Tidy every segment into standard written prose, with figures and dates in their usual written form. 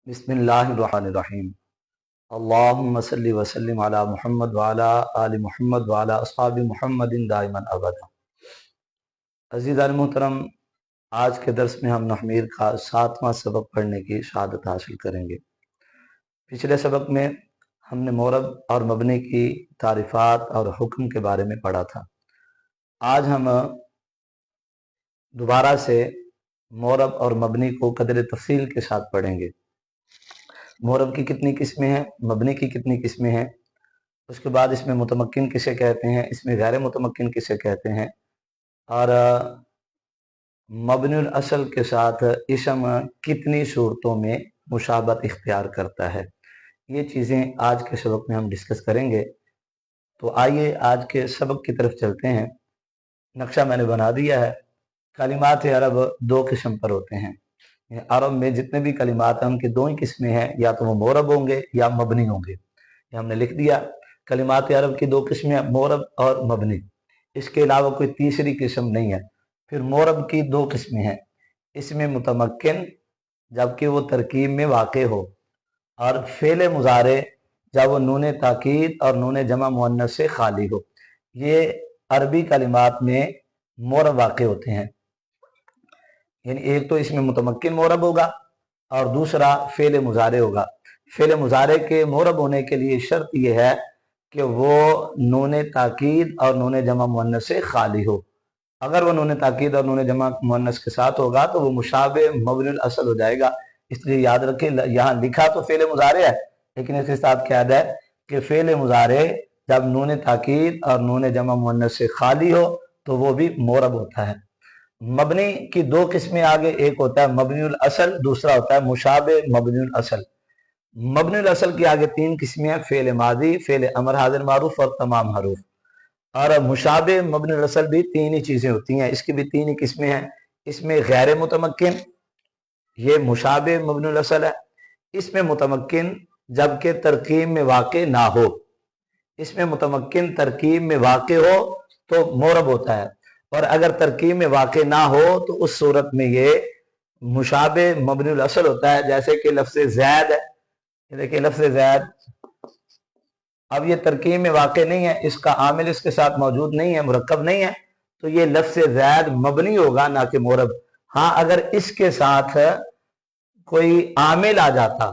बिस्मिल्लाहिर्रहमानिर्रहीम। अल्लाहुम्मा सल्लि व सल्लिम अला मुहम्मद व अला आलि मुहम्मद व अला अस्हाबि मुहम्मदिन दाइमन अबदा। अज़ीज़ान मोहतरम, आज के दर्स में हम नहमीर का 7वां सबक पढ़ने की शहादत हासिल करेंगे। पिछले सबक में हमने मोरब और मबनी की तारीफ़ात और हुक्म के बारे में पढ़ा था। आज हम दोबारा से मोरब और मबनी को कदर तफसील के साथ पढ़ेंगे। मोरब की कितनी किस्में हैं, मबनी की कितनी किस्में हैं, उसके बाद इसमें मुतमक्किन किसे कहते हैं, इसमें गैर मुतमक्किन किसे कहते हैं, और मबनुल असल के साथ इसम कितनी सूरतों में मुशाबत इख्तियार करता है। ये चीज़ें आज के सबक में हम डिस्कस करेंगे। तो आइए आज के सबक की तरफ चलते हैं। नक्शा मैंने बना दिया है। कलिमात अरब दो किस्म पर होते हैं। अरब में जितने भी कलिमात हैं उनकी दो ही किस्में हैं, या तो वो मोरब होंगे या मबनी होंगे। ये हमने लिख दिया। कलिमात अरब की दो किस्में हैं, मोरब और मबनी। इसके अलावा कोई तीसरी किस्म नहीं है। फिर मोरब की दो किस्में हैं, इसमें मुतमक्किन जबकि वो तरकीब में वाक़े हो, और फ़ेल मुज़ारे जब वो नून ताकीद और नून जमा मुअन्नस से खाली हो। ये अरबी कलिमात में मोरब वाक़े होते हैं। यानी एक तो इसमें मुतमक्किन मोरब होगा और दूसरा फ़ेल मुज़ारे होगा। फ़ेल मुज़ारे के मोरब होने के लिए शर्त यह है कि वो नून ताकीद और नून जमा मुअन्नस से खाली हो। अगर वो नून ताकीद और नून जमा मुअन्नस के साथ होगा तो वो मुशाबे मबनुल असल हो जाएगा। इसलिए याद रखें, यहाँ लिखा तो फ़ेल मुज़ारे है, लेकिन इसके साथ क्या है कि फ़ेल मुज़ारे जब नून ताकीद और नून जमा मुअन्नस से खाली हो तो वो भी मोरब होता है। मबनी की दो किस्में आगे, एक होता है मबनुल असल, दूसरा होता है मुशाबे मबनुल असल। मबनुल असल की आगे तीन किस्में हैं, फ़ेल मादी, फ़ेल अमर हाज़िर मारूफ और तमाम हरूफ। और मुशाबे मबनुल असल भी तीन ही चीज़ें होती हैं, इसकी भी तीन ही किस्में हैं। इसमें गैर मुतमक्किन, ये मुशाबे मबनुल असल है। इसमें मुतमक्किन जबकि तरकीब में वाक़े ना हो। इसमें मुतमक्किन तरकीब में वाक़े हो तो मोरब होता है, और अगर तरकीब में वाक़े ना हो तो उस सूरत में ये मुशाबे मबनुल असल होता है। जैसे कि लफ्ज़ ज़ैद है, देखिए लफ्ज़ ज़ैद, अब ये तरकीब में वाक़े नहीं है, इसका आमिल इसके साथ मौजूद नहीं है, मुरक्कब नहीं है, तो ये लफ्ज़ ज़ैद मबनी होगा ना कि मोरब। हाँ, अगर इसके साथ कोई आमिल आ जाता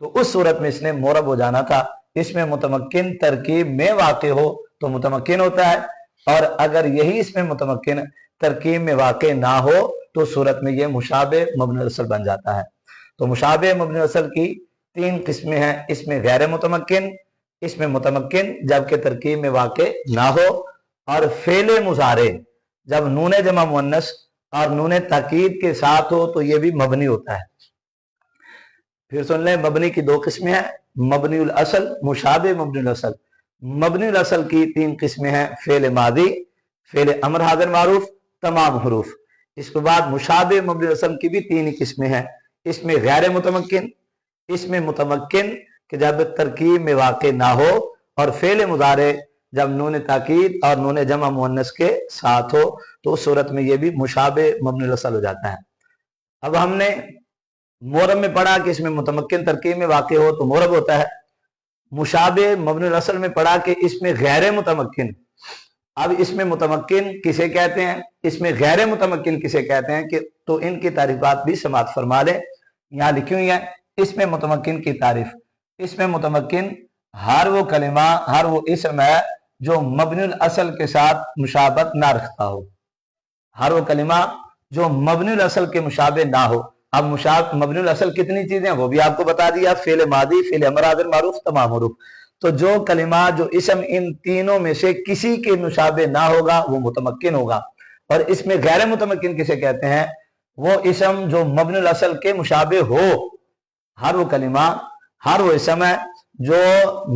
तो उस सूरत में इसने मोरब हो जाना था। इसमें मुतमक्किन तरकीब में वाक़े हो तो मुतमक्किन होता है, और अगर यही इसमें मुतमक्किन तरकीब में वाक़े ना हो तो सूरत में ये मुशाबे मबनुल असल बन जाता है। तो मुशाबे मबनुल असल की तीन किस्में हैं, इसमें गैर मुतमक्किन, इसमें मुतमक्किन जबकि तरकीब में वाक़े ना हो, और फ़ेल मुज़ारे जब नून जमा मुअन्नस और नून ताकीद के साथ हो तो ये भी मबनी होता है। फिर सुन लें, मबनी की दो किस्में हैं, मबनीउल असल, मुशाबे मबनीउल असल। मबनीउल असल की तीन किस्में हैं, फ़ेल मादी, फ़ेल अमर हाज़िर मारूफ, तमाम हरूफ। इसके बाद मुशाबे मबनीउल असल की भी तीन ही किस्में हैं, इसमें गैर मुतमक्किन, इसमें मुतमक्किन कि जब तरकीब में वाक़े ना हो, और फ़ेल मुज़ारे जब नून ताकीद और नून जमा मुअन्नस के साथ हो तो उस सूरत में ये भी मुशाबे मबनुल असल हो जाता है। अब हमने मोरब में पढ़ा कि इसमें मुतमक्किन तरकीब में वाक़े हो तो मोरब होता है। मुशाबे मबनुल असल में पढ़ा कि इसमें गैर मुतमक्किन। अब इसमें मुतमक्किन किसे कहते हैं, इसमें गैर मुतमक्किन किसे कहते हैं, कि तो इनकी तारीफात भी समात फरमा लें, यहाँ लिखी हुई है। इसमें मुतमक्किन की तारीफ, इसमें मुतमक्किन हर वो कलिमा, हर वो इसम है जो मबनुल असल के साथ मुशाबत ना रखता हो। हर वो कलिमा जो मबनुल असल के मुशाबे ना हो। अब मबनुल असल कितनी चीजें हैं वो भी आपको बता दिया, फ़ेल मादी, फ़ेल अमर हाज़िर मारूफ, तमाम हरूफ। तो जो कलिमा, जो इसम इन तीनों में से किसी के मुशाबे ना होगा वो मुतमक्किन होगा। और इसमें गैर मुतमक्किन किसे कहते हैं, वो इसम जो मबनुल असल के मुशाबे हो। हर वो कलिमा, हर वो इसम है जो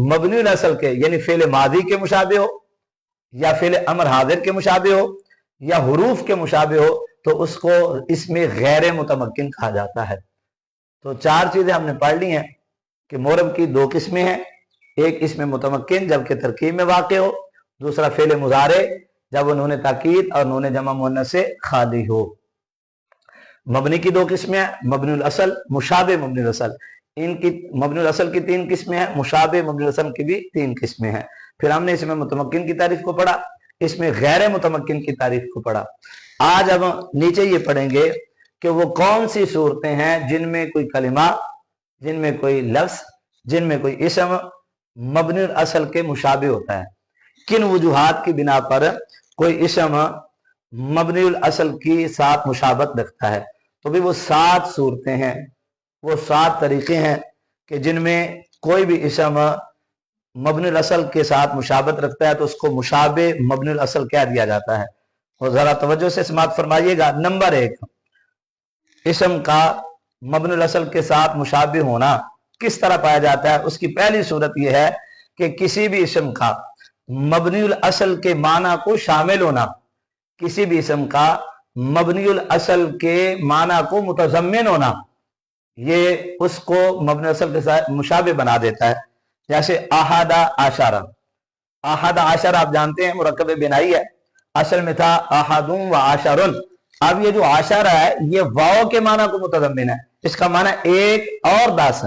मबनुल असल के, यानी फ़ेल मादी के मुशाबे हो, या फ़ेल अमर हाज़िर के मुशाबे हो, या हुरूफ के मुशाबे हो, तो उसको इसमें गैर मुतमक्किन कहा जाता है। तो चार चीजें हमने पढ़ ली हैं कि मोरब की दो किस्में हैं, एक इसमें मुतमक्किन जबकि तरकीब में वाक़े हो, दूसरा फ़ेल मुज़ारे जब वो नून ताकीद और नून जमा मुअन्नस से खाली हो। मबनी की दो किस्में हैं, मबनुल असल, मुशाबे मबनुल असल। इनकी मबनुल असल की 3 किस्में हैं, मुशाबे मबनुल असल की भी 3 किस्में हैं। फिर हमने इसमें मुतमक्किन की तारीफ को पढ़ा, इसमें गैर मुतमक्किन की तारीफ को पढ़ा। आज हम नीचे ये पढ़ेंगे कि वो कौन सी सूरतें हैं जिनमें कोई कलिमा, जिनमें कोई लफ्ज, जिनमें कोई इसम मबनुल असल के मुशाबे होता है। किन वजूहात की बिना पर कोई इसम मबनुल असल की साथ मुशाबत रखता है। तो भी वो 7 सूरतें हैं, वो 7 तरीके हैं कि जिनमें कोई भी इसम मबनुल असल के साथ मुशाबत रखता है तो उसको मुशाबे मबनुल असल कह दिया जाता है। और जरा तवज्जो से समाअत फरमाइएगा। नंबर 1, इसम का मबनुल असल के साथ मुशाबे होना किस तरह पाया जाता है। उसकी पहली सूरत यह है कि किसी भी इसम का मबनुल असल के माना को शामिल होना, किसी भी इसम का मबनुल असल के माना को मुतज़म्मिन होना, ये उसको मबनुल असल के साथ मुशाबे बना देता है। जैसे अहादा आशारा, अहादा आशारा आप जानते हैं मुरक्कब बिनाई है, असल में था अहादुम व आशारुन। अब ये जो आशारा है ये वाव के माना को मुतज़म्मिन है, इसका माना 1 और 10।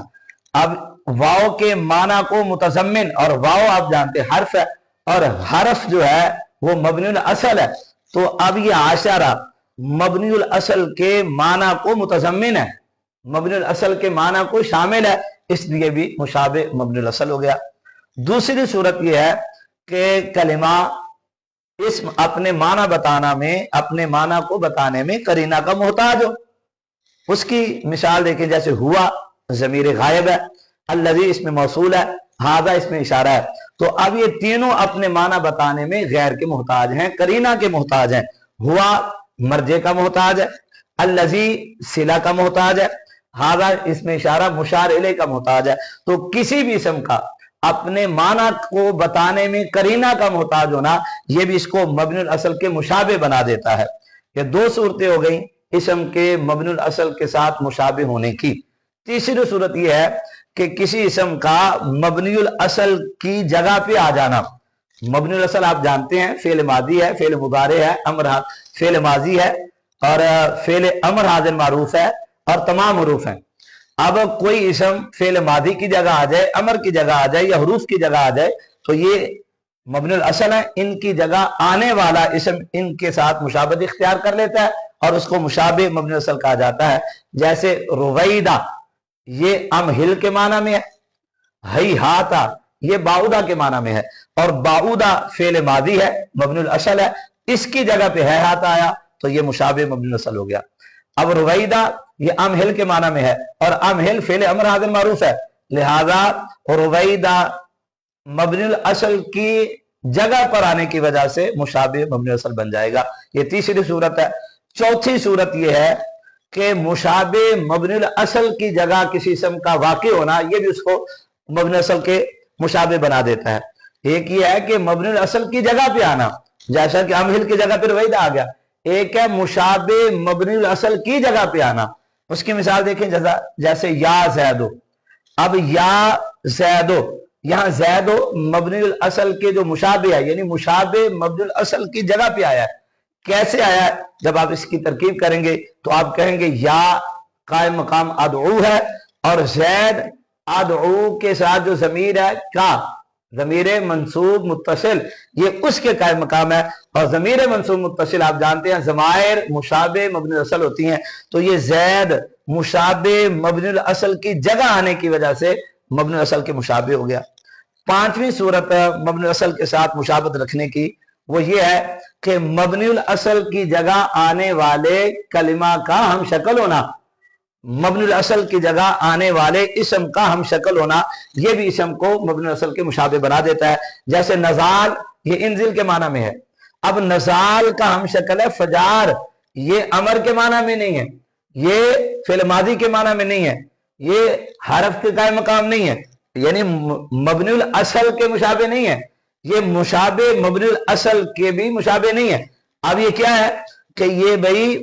अब वाव के माना को मुतज़म्मिन, और वाव आप जानते हैं हर्फ है, और हर्फ जो है वो मबनुल असल है। तो अब ये आशारा मबनुल असल के माना को मुतज़म्मिन है, मबनुल असल के माना को शामिल है, इसलिए भी मुशाबे मबनुल असल हो गया। दूसरी सूरत यह है कि कलिमा इसम अपने माना बताना में, अपने माना को बताने में करीना का मोहताज हो। उसकी मिसाल देखिए, जैसे हुआ ज़मीर गायब है, अल्लज़ी इसमें मौसूल है, हादा इसमें इशारा है। तो अब ये तीनों अपने माना बताने में गैर के मोहताज हैं, करीना के मोहताज हैं। हुआ मर्जे का मोहताज है, अल्लज़ी सिला का मोहताज है, हादा इसमें इशारा मुशार इले का मोहताज है। तो किसी भी इसम का अपने माना को बताने में करीना का मोहताज होना, यह भी इसको मबनुल असल के मुशाबे बना देता है। ये 2 सूरतें हो गई इसम के मबनुल असल के साथ मुशाबे होने की। तीसरी सूरत यह है कि किसी इसम का मबनुल असल की जगह पे आ जाना। मबनुल असल आप जानते हैं फेल मादी है, फेल मुदारे है, अमर फेल माजी है, और फेल अमर हाजिर मारूफ है, और तमाम हरूफ हैं। अब कोई इसम फेल मादी की जगह आ जाए, अमर की जगह आ जाए, या हरूफ की जगह आ जाए, तो ये मबनुल असल है, इनकी जगह आने वाला इसम इनके साथ मुशाबत इख्तियार कर लेता है और उसको मुशाबे मबनुल असल कहा जाता है। जैसे रुवैदा, ये अमहिल के माना में है, हई हाता ये बाउदा के माना में है, और बाउदा फेल मादी है, मबनुल असल है, इसकी जगह पे है हाता आया, तो ये मुशाबे मबनुल असल हो गया। अब रुवैदा ये अमहिल के माना में है, और अमहिल फेल अमर हाजिर मारूफ है, लिहाजा रुवैदा मबनुल असल की जगह पर आने की वजह से मुशाबे मबनुल असल बन जाएगा। ये तीसरी सूरत है। चौथी सूरत यह है कि मुशाबे मबनुल असल की जगह किसी इसम का वाक़ई होना, यह भी उसको मबनुल असल के मुशाबे बना देता है। एक ये है कि मबनुल असल की जगह पे आना, जैसा कि अमहिल की जगह पे रुवैदा आ गया। एक है मुशाबे मबनुल असल की जगह पे आना, उसकी मिसाल देखें जैसे या जैदो। अब या जैदो, यहां जैदो मबनुल असल के जो मुशाबे है, यानी मुशाबे मबनुल असल की जगह पे आया है। कैसे आया है? जब आप इसकी तरकीब करेंगे तो आप कहेंगे या कायम मकाम अदऊ है, और जैद अदऊ के साथ जो जमीर है का ज़मीर मंसूब मुत्तसिल, ये उसके कायम मकाम है। और ज़मीर मंसूब मुत्तसिल आप जानते हैं ज़मायर मुशाबे मबनुल असल होती हैं, तो ये ज़ैद मुशाबे मबनुल असल की जगह आने की वजह से मबनुल असल के मुशाबे हो गया। 5वीं सूरत मबनुल असल के साथ मुशाबत रखने की वो ये है कि मबनुल असल की जगह आने वाले कलिमा का हम शक्ल होना, मबनुल असल की जगह आने वाले इसम का हम शक्ल होना, यह भी इसम को मबनुल असल के मुशाबे बना देता है। जैसे नजाल, ये इंजिल के माना में है। अब नजाल का हम शक्ल है फजार, ये अमर के माना में नहीं है, ये फिल मादी के माना में नहीं है, ये हरफ के कायम मकाम नहीं है, यानी मबनुल असल के मुशाबे नहीं है, ये मुशाबे मबनुल असल के भी मुशाबे नहीं है। अब ये क्या है कि ये भाई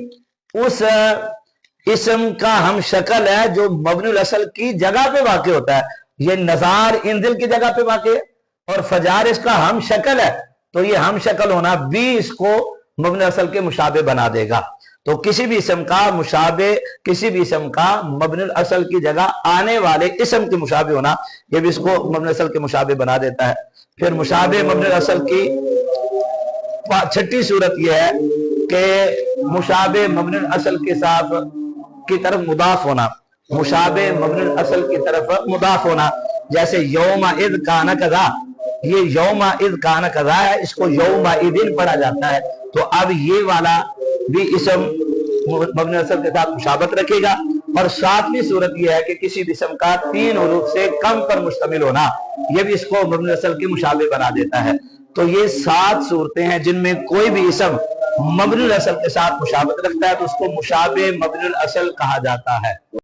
उस इसम का हम शक्ल है जो मबनुल असल की जगह पे वाक़ई होता है। ये नजार इंजिल की जगह पे वाक़ई है, और फजार इसका हम शक्ल है, तो ये हम शक्ल होना भी इसको मबनुल असल के मुशाबे बना देगा। تو کسی بھی اسم کا مشابہ، کسی بھی اسم کا مبنی الاصل کی جگہ آنے والے اسم کے مشابہ ہونا، یہ بھی اس کو مبنی الاصل کے مشابہ بنا دیتا ہے۔ پھر مشابہ مبنی الاصل کی چھٹی صورت یہ ہے کہ مشابہ مبنی الاصل کے ساتھ کی طرف مضاف ہونا، مشابہ مبنی الاصل کی طرف مضاف ہونا، جیسے یوم اذ کان کذا، یہ یوم اذ کان کذا ہے، اس کو یوم اذن پڑھا جاتا ہے، تو اب یہ والا بھی اسم مبنی الاصل کے ساتھ مشابہت رکھے گا۔ اور ساتویں صورت یہ ہے کہ کسی بھی اسم کا 3 حروف سے کم پر مشتمل ہونا، یہ بھی اس کو مبنی الاصل کے مشابہ بنا دیتا ہے۔ تو یہ 7 صورتیں ہیں جن میں کوئی بھی اسم مبنی الاصل کے ساتھ مشابہت رکھتا ہے تو اس کو مشابہ مبنی الاصل کہا جاتا ہے۔